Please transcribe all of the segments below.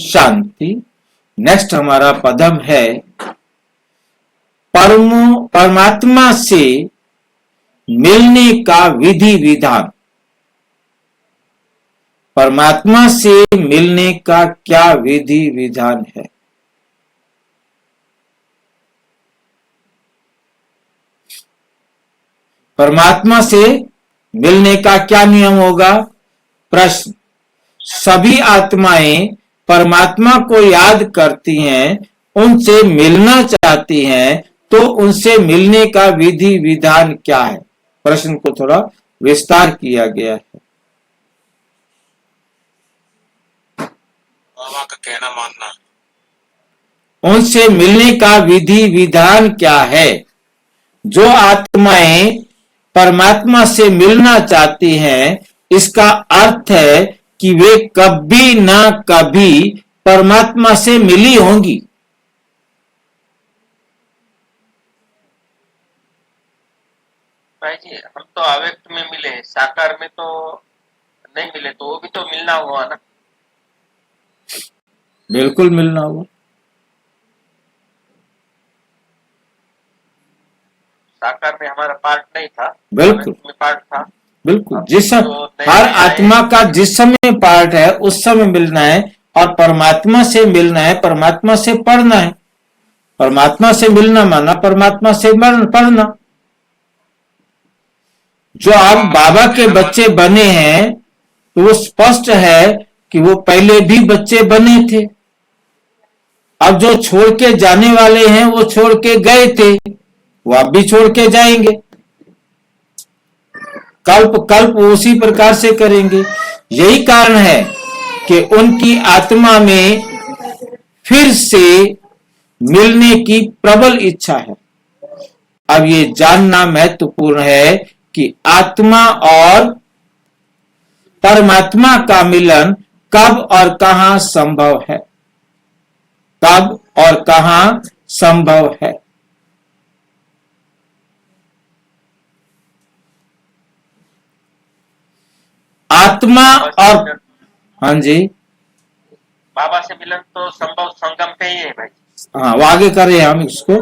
शांति। Next हमारा पदम है परमात्मा से मिलने का विधि विधान। परमात्मा से मिलने का क्या विधि विधान है? परमात्मा से मिलने का क्या नियम होगा? प्रश्न। सभी आत्माएं परमात्मा को याद करती हैं, उनसे मिलना चाहती हैं, तो उनसे मिलने का विधि विधान क्या है? प्रश्न को थोड़ा विस्तार किया गया है। बाबा का कहना मानना। उनसे मिलने का विधि विधान क्या है? जो आत्माएं परमात्मा से मिलना चाहती हैं, इसका अर्थ है कि वे कभी ना कभी परमात्मा से मिली होंगी। भाई जी, हम तो अव्यक्त में मिले, साकार में तो नहीं मिले, तो वो भी तो मिलना हुआ ना। बिल्कुल मिलना हुआ। साकार में हमारा पार्ट नहीं था, बिल्कुल में पार्ट था। बिल्कुल। जिस तो हर आत्मा का जिस समय पार्ट है उस समय मिलना है, और परमात्मा से मिलना है, परमात्मा से पढ़ना है। परमात्मा से मिलना माना परमात्मा से पढ़ना। जो आप बाबा के बच्चे बने हैं, तो वो स्पष्ट है कि वो पहले भी बच्चे बने थे। अब जो छोड़ के जाने वाले हैं वो छोड़ के गए थे, वो अब भी छोड़ के जाएंगे। कल्प कल्प उसी प्रकार से करेंगे। यही कारण है कि उनकी आत्मा में फिर से मिलने की प्रबल इच्छा है। अब ये जानना महत्वपूर्ण है कि आत्मा और परमात्मा का मिलन कब और कहां संभव है। कब और कहां संभव है। आत्मा और हाँ जी, बाबा से मिलन तो संभव संगम पे ही है भाई। हाँ, वो आगे कर रहे हैं हम इसको।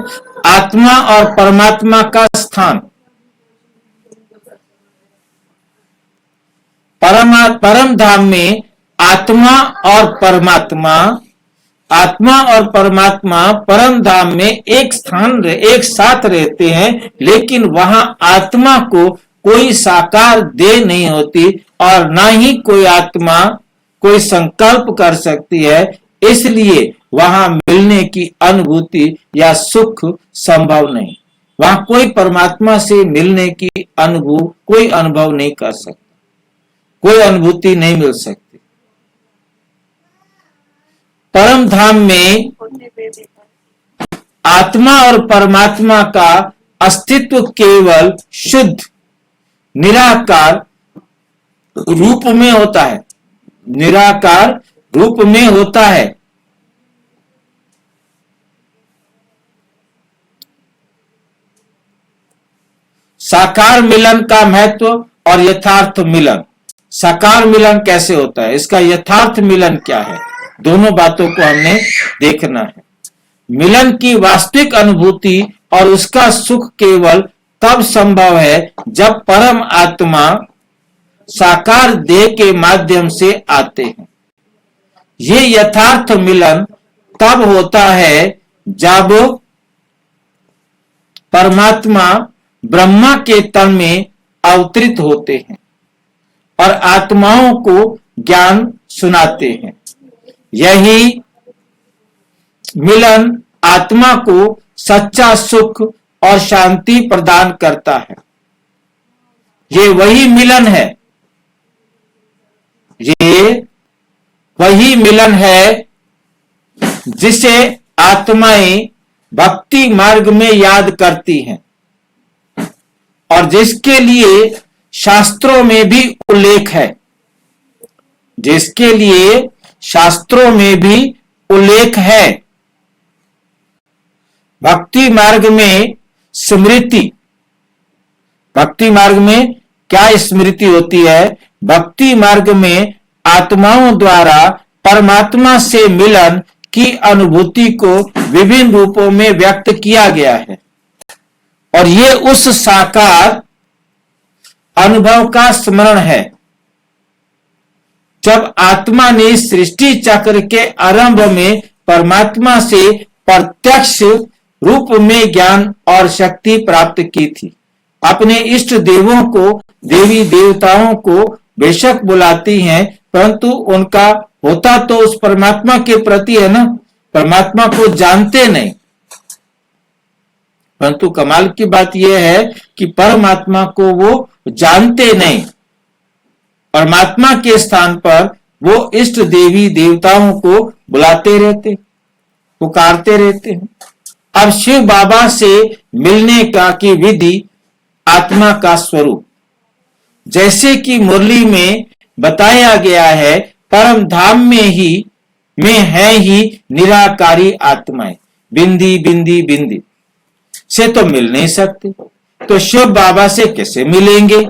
आत्मा और परमात्मा का स्थान। परम धाम में आत्मा और परमात्मा परम धाम में एक साथ रहते हैं, लेकिन वहां आत्मा को कोई साकार देह नहीं होती, और ना ही कोई आत्मा कोई संकल्प कर सकती है। इसलिए वहां मिलने की अनुभूति या सुख संभव नहीं। वहां कोई परमात्मा से मिलने की कोई अनुभव नहीं कर सकता, कोई अनुभूति नहीं मिल सकती। परम धाम में आत्मा और परमात्मा का अस्तित्व केवल शुद्ध निराकार रूप में होता है। निराकार रूप में होता है। साकार मिलन का महत्व और यथार्थ मिलन। साकार मिलन कैसे होता है, इसका यथार्थ मिलन क्या है, दोनों बातों को हमने देखना है। मिलन की वास्तविक अनुभूति और उसका सुख केवल तब संभव है जब परम आत्मा साकार देह के माध्यम से आते हैं। ये यथार्थ मिलन तब होता है जब परमात्मा ब्रह्मा के तन में अवतरित होते हैं और आत्माओं को ज्ञान सुनाते हैं। यही मिलन आत्मा को सच्चा सुख और शांति प्रदान करता है। ये वही मिलन है, ये वही मिलन है जिसे आत्माएं भक्ति मार्ग में याद करती हैं, और जिसके लिए शास्त्रों में भी उल्लेख है। जिसके लिए शास्त्रों में भी उल्लेख है। भक्ति मार्ग में स्मृति। भक्ति मार्ग में क्या स्मृति होती है? भक्ति मार्ग में आत्माओं द्वारा परमात्मा से मिलन की अनुभूति को विभिन्न रूपों में व्यक्त किया गया है और ये उस साकार अनुभव का स्मरण है जब आत्मा ने सृष्टि चक्र के आरंभ में परमात्मा से प्रत्यक्ष रूप में ज्ञान और शक्ति प्राप्त की थी। अपने इष्ट देवों को, देवी देवताओं को बेशक बुलाती हैं, परंतु उनका होता तो उस परमात्मा के प्रति है ना, परमात्मा को जानते नहीं। परंतु कमाल की बात यह है कि परमात्मा को वो जानते नहीं, परमात्मा के स्थान पर वो इष्ट देवी देवताओं को बुलाते रहते, पुकारते रहते हैं। अब शिव बाबा से मिलने का की विधि आत्मा का स्वरूप, जैसे कि मुरली में बताया गया है, परम धाम में है ही निराकारी आत्माएं, बिंदी बिंदी बिंदी से तो मिल नहीं सकते, तो शिव बाबा से कैसे मिलेंगे?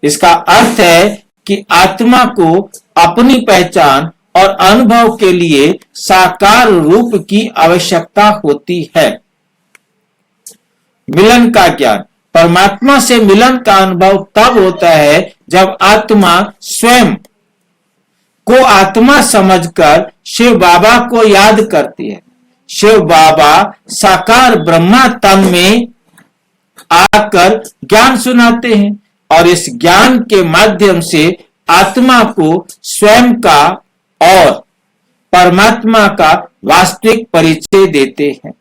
इसका अर्थ है कि आत्मा को अपनी पहचान और अनुभव के लिए साकार रूप की आवश्यकता होती है। मिलन का ज्ञान, परमात्मा से मिलन का अनुभव तब होता है जब आत्मा स्वयं को आत्मा समझकर शिव बाबा को याद करती है। शिव बाबा साकार ब्रह्मा तन में आकर ज्ञान सुनाते हैं और इस ज्ञान के माध्यम से आत्मा को स्वयं का और परमात्मा का वास्तविक परिचय देते हैं।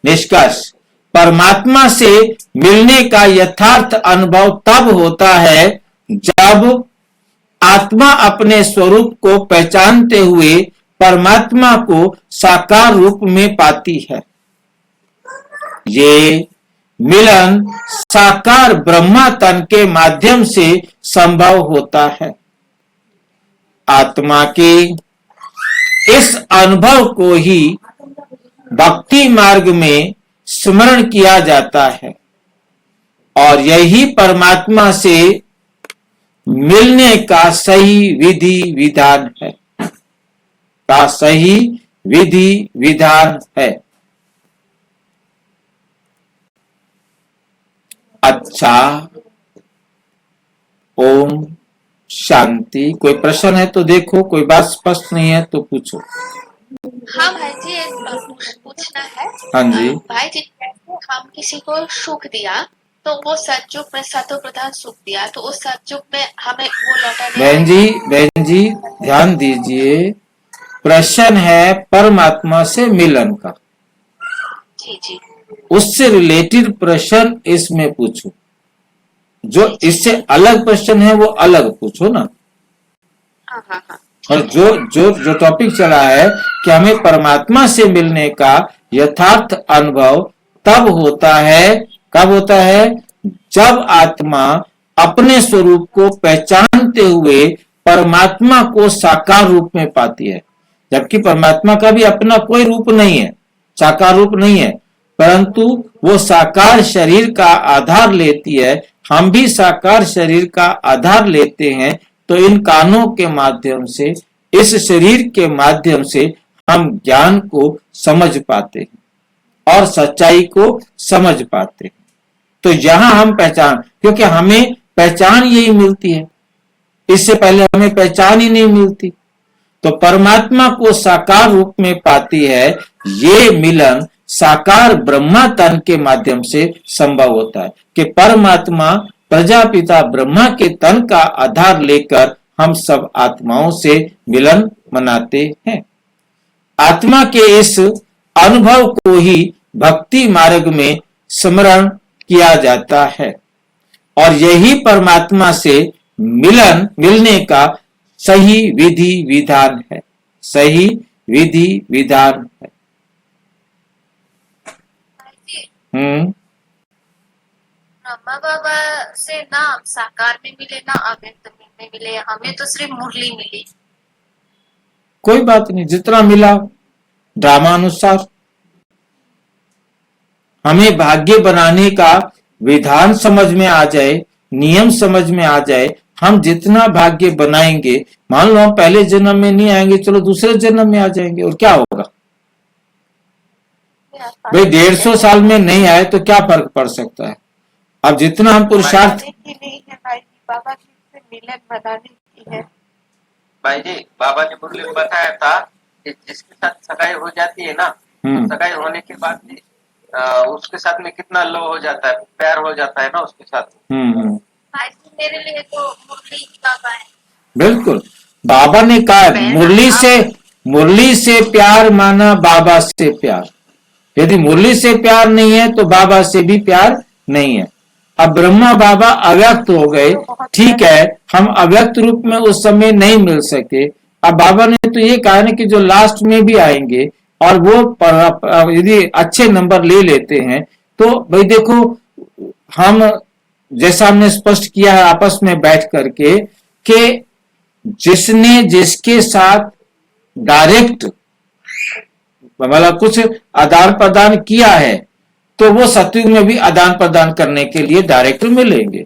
निष्कर्ष, परमात्मा से मिलने का यथार्थ अनुभव तब होता है जब आत्मा अपने स्वरूप को पहचानते हुए परमात्मा को साकार रूप में पाती है। ये मिलन साकार ब्रह्मा तन के माध्यम से संभव होता है। आत्मा के इस अनुभव को ही भक्ति मार्ग में स्मरण किया जाता है और यही परमात्मा से मिलने का सही विधि विधान है, का सही विधि विधान है। अच्छा, ओम शांति। कोई प्रश्न है तो देखो, कोई बात स्पष्ट नहीं है तो पूछो। हाँ भाई जी, एक पूछना है। हाँ जी। भाई जी, हम किसी को सुख दिया तो वो सतयुग में सतो प्रधान सुख दिया तो उस सतयुग में हमें वो लौटा नहीं। बहन जी ध्यान दीजिए, प्रश्न है परमात्मा से मिलन का। जी जी, उससे रिलेटेड प्रश्न इसमें पूछो, जो इससे अलग प्रश्न है वो अलग पूछो ना। हाँ हाँ हाँ। और जो टॉपिक चला है कि हमें परमात्मा से मिलने का यथार्थ अनुभव तब होता है, कब होता है? जब आत्मा अपने स्वरूप को पहचानते हुए परमात्मा को साकार रूप में पाती है। जबकि परमात्मा का भी अपना कोई रूप नहीं है, साकार रूप नहीं है, परंतु वो साकार शरीर का आधार लेती है। हम भी साकार शरीर का आधार लेते हैं, तो इन कानों के माध्यम से, इस शरीर के माध्यम से हम ज्ञान को समझ पाते हैं और सच्चाई को समझ पाते हैं। तो यहां हम पहचान, क्योंकि हमें पहचान यही मिलती है, इससे पहले हमें पहचान ही नहीं मिलती। तो परमात्मा को साकार रूप में पाती है। ये मिलन साकार ब्रह्मा तन के माध्यम से संभव होता है कि परमात्मा प्रजापिता ब्रह्मा के तन का आधार लेकर हम सब आत्माओं से मिलन मनाते हैं। आत्मा के इस अनुभव को ही भक्ति मार्ग में स्मरण किया जाता है और यही परमात्मा से मिलने का सही विधि विधान है, सही विधि विधान है। ब्रह्मा बाबा से ना साकार में मिले ना अव्यक्त में मिले, हमें तो सिर्फ मुरली मिली। कोई बात नहीं, जितना मिला ड्रामा अनुसार। हमें भाग्य बनाने का विधान समझ में आ जाए, नियम समझ में आ जाए, हम जितना भाग्य बनाएंगे, मान लो हम पहले जन्म में नहीं आएंगे, चलो दूसरे जन्म में आ जाएंगे, और क्या होगा भाई? 150 साल में नहीं आए तो क्या फर्क पड़ सकता है? अब जितना हम पुरुषार्थ बनाने की नहीं है भाई जी, बाबा जी से मिलन बनाने की है। भाई जी, बाबा ने मुरली में बताया था कि जिसके साथ सगाई हो जाती है ना, सगाई होने के बाद भी उसके साथ में कितना लो हो जाता है, प्यार हो जाता है ना उसके साथ। भाई जी मेरे लिए तो मुरली ही बाबा है। बिल्कुल, बाबा ने कहा मुरली से प्यार माना बाबा से प्यार। यदि मुरली से प्यार नहीं है तो बाबा से भी प्यार नहीं है। अब ब्रह्मा बाबा अव्यक्त हो गए, ठीक है, हम अव्यक्त रूप में उस समय नहीं मिल सके। अब बाबा ने तो ये कहा ना कि जो लास्ट में भी आएंगे और वो यदि अच्छे नंबर ले लेते हैं तो भाई देखो, हम जैसा हमने स्पष्ट किया है आपस में बैठ करके कि जिसने जिसके साथ डायरेक्ट मतलब कुछ आदान प्रदान किया है तो वो सतयुग में भी आदान प्रदान करने के लिए डायरेक्ट मिलेंगे।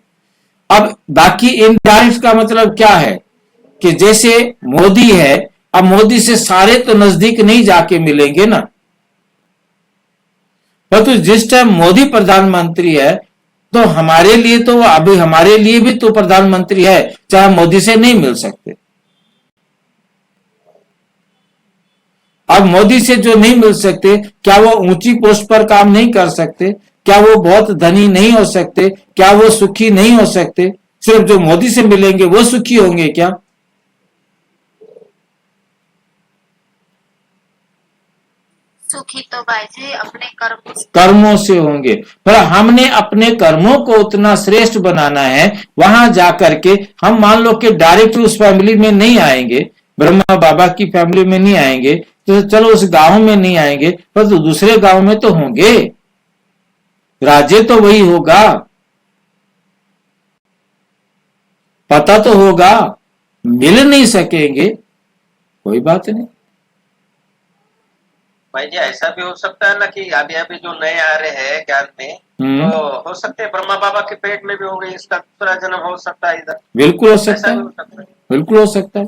अब बाकी इनडायरेक्ट का मतलब क्या है कि जैसे मोदी है, अब मोदी से सारे तो नजदीक नहीं जाके मिलेंगे ना, परंतु जिस टाइम मोदी प्रधानमंत्री है तो हमारे लिए तो अभी हमारे लिए भी तो प्रधानमंत्री है, चाहे मोदी से नहीं मिल सकते। अब मोदी से जो नहीं मिल सकते, क्या वो ऊंची पोस्ट पर काम नहीं कर सकते? क्या वो बहुत धनी नहीं हो सकते? क्या वो सुखी नहीं हो सकते? सिर्फ जो मोदी से मिलेंगे वो सुखी होंगे क्या? सुखी तो भाई जी अपने कर्मों से होंगे। पर हमने अपने कर्मों को उतना श्रेष्ठ बनाना है, वहां जाकर के हम मान लो कि डायरेक्ट उस फैमिली में नहीं आएंगे, ब्रह्मा बाबा की फैमिली में नहीं आएंगे, तो चलो उस गांव में नहीं आएंगे, पर तो दूसरे गांव में तो होंगे, राज्य तो वही होगा, पता तो होगा, मिल नहीं सकेंगे, कोई बात नहीं। भाई जी ऐसा भी हो सकता है ना कि अभी अभी जो नए आ रहे हैं ज्ञान में, तो हो सकते हैं ब्रह्मा बाबा के पेट में भी होंगे, इसका दूसरा जन्म हो सकता है इधर। बिल्कुल हो सकता है, बिल्कुल हो सकता है।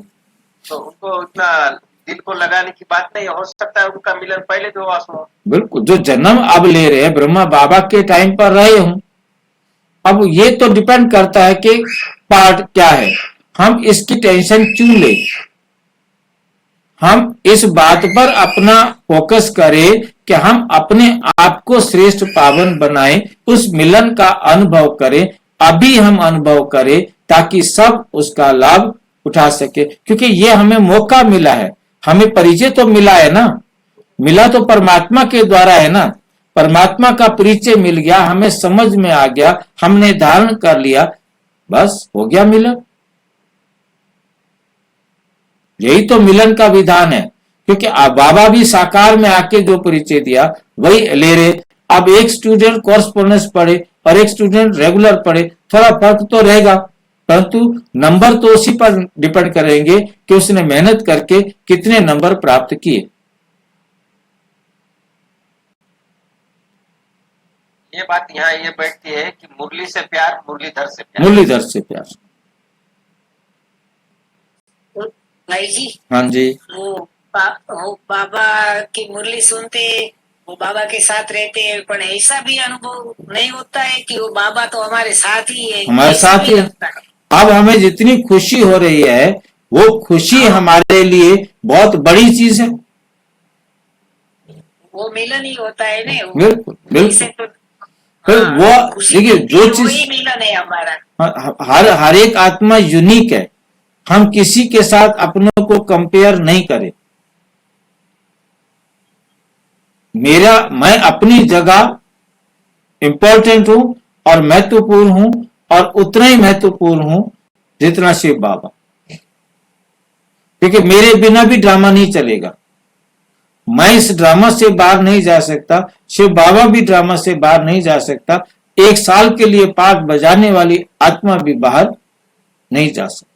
तो उनको इतना दिल को लगाने की बात नहीं, हो सकता है उनका मिलन पहले भी हुआ हो। बिल्कुल, जो जन्म अब ले रहे हैं ब्रह्मा बाबा के टाइम पर रहे हूं, अब ये तो डिपेंड करता है कि पार्ट क्या है, हम इसकी टेंशन क्यों ले, हम इस बात पर अपना फोकस करें कि हम अपने आप को श्रेष्ठ पावन बनाएं, उस मिलन का अनुभव करें, अभी हम अनुभव करें ताकि सब उसका लाभ उठा सके, क्योंकि ये हमें मौका मिला है, हमें परिचय तो मिला है ना, मिला तो परमात्मा के द्वारा है ना, परमात्मा का परिचय मिल गया, हमें समझ में आ गया, हमने धारण कर लिया, बस हो गया मिलन। यही तो मिलन का विधान है, क्योंकि बाबा भी साकार में आके जो परिचय दिया वही ले रहे। अब एक स्टूडेंट कॉरस्पॉन्डेंस पढ़े और एक स्टूडेंट रेगुलर पढ़े, थोड़ा फर्क तो रहेगा, परंतु नंबर तो उसी पर डिपेंड करेंगे कि उसने मेहनत करके कितने नंबर प्राप्त किए। ये बात यहाँ ये बैठती है कि मुरली से प्यार, मुरलीधर से प्यार, मुरलीधर से प्यार। भाई जी, हाँ जी, वो बाबा की मुरली सुनते, वो बाबा के साथ रहते हैं, पर ऐसा भी अनुभव नहीं होता है कि वो बाबा तो हमारे साथ ही है, हमारे साथ ही। अब हमें जितनी खुशी हो रही है वो खुशी हमारे लिए बहुत बड़ी चीज है, वो मिलन ही होता है ना। बिल्कुल बिल्कुल। तो वो देखिए जो चीज मिलन है हमारा, हर एक आत्मा यूनिक है, हम किसी के साथ अपनों को कंपेयर नहीं करें। मैं अपनी जगह इंपॉर्टेंट हूं और महत्वपूर्ण हूं, और उतना ही महत्वपूर्ण हूं जितना शिव बाबा, क्योंकि मेरे बिना भी ड्रामा नहीं चलेगा, मैं इस ड्रामा से बाहर नहीं जा सकता, शिव बाबा भी ड्रामा से बाहर नहीं जा सकता, 1 साल के लिए पार्ट बजाने वाली आत्मा भी बाहर नहीं जा सकती।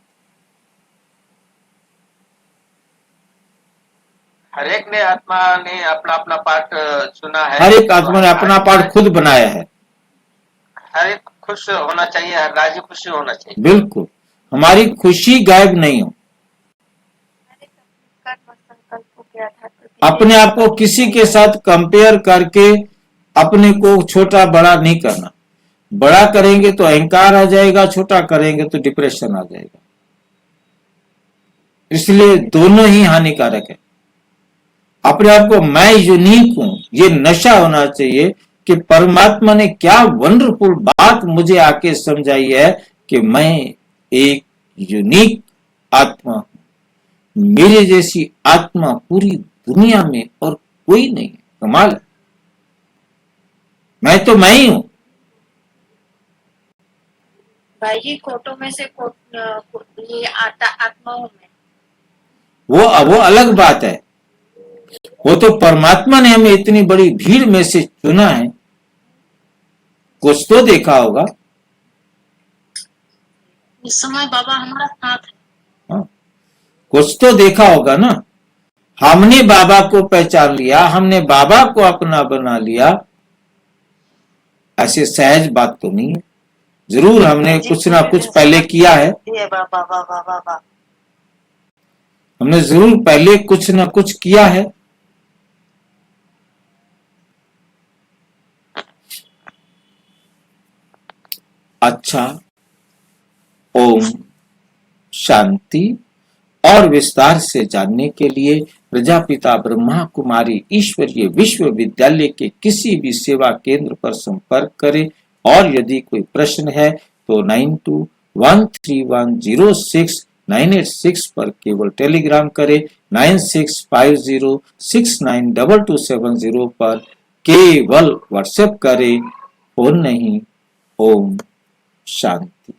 हर एक ने आत्मा ने अपना अपना पार्ट चुना है, हर एक आत्मा ने अपना पार्ट खुद बनाया है, हर एक खुश होना चाहिए, हर राजी खुशी होना चाहिए। बिल्कुल, हमारी खुशी गायब नहीं हो। कर्म संकल्पों के आधार पर अपने आप को किसी के साथ कंपेयर करके अपने को छोटा बड़ा नहीं करना। बड़ा करेंगे तो अहंकार आ जाएगा, छोटा करेंगे तो डिप्रेशन आ जाएगा। इसलिए दोनों ही हानिकारक है। अपने आप को मैं यूनिक हूं, ये नशा होना चाहिए कि परमात्मा ने क्या वंडरफुल बात मुझे आके समझाई है कि मैं एक यूनिक आत्मा हूं। मेरे जैसी आत्मा पूरी दुनिया में और कोई नहीं है। कमाल है। मैं तो मैं ही हूं। भाई जी कोटों में से ये आता आत्माओं में वो अलग बात है। वो तो परमात्मा ने हमें इतनी बड़ी भीड़ में से चुना है, कुछ तो देखा होगा। इस समय बाबा हमारा साथ है। हाँ, कुछ तो देखा होगा ना। हमने बाबा को पहचान लिया, हमने बाबा को अपना बना लिया, ऐसे सहज बात तो नहीं है। जरूर हमने कुछ ना कुछ पहले किया है। हमने जरूर पहले कुछ ना कुछ किया है। अच्छा, ओम शांति। और विस्तार से जानने के लिए प्रजापिता ब्रह्मा कुमारी ईश्वरीय विश्वविद्यालय के किसी भी सेवा केंद्र पर संपर्क करें। और यदि कोई प्रश्न है तो 9213106986 पर केवल टेलीग्राम करें। 9650692270 पर केवल व्हाट्सएप करें, फोन नहीं। ओम शांति।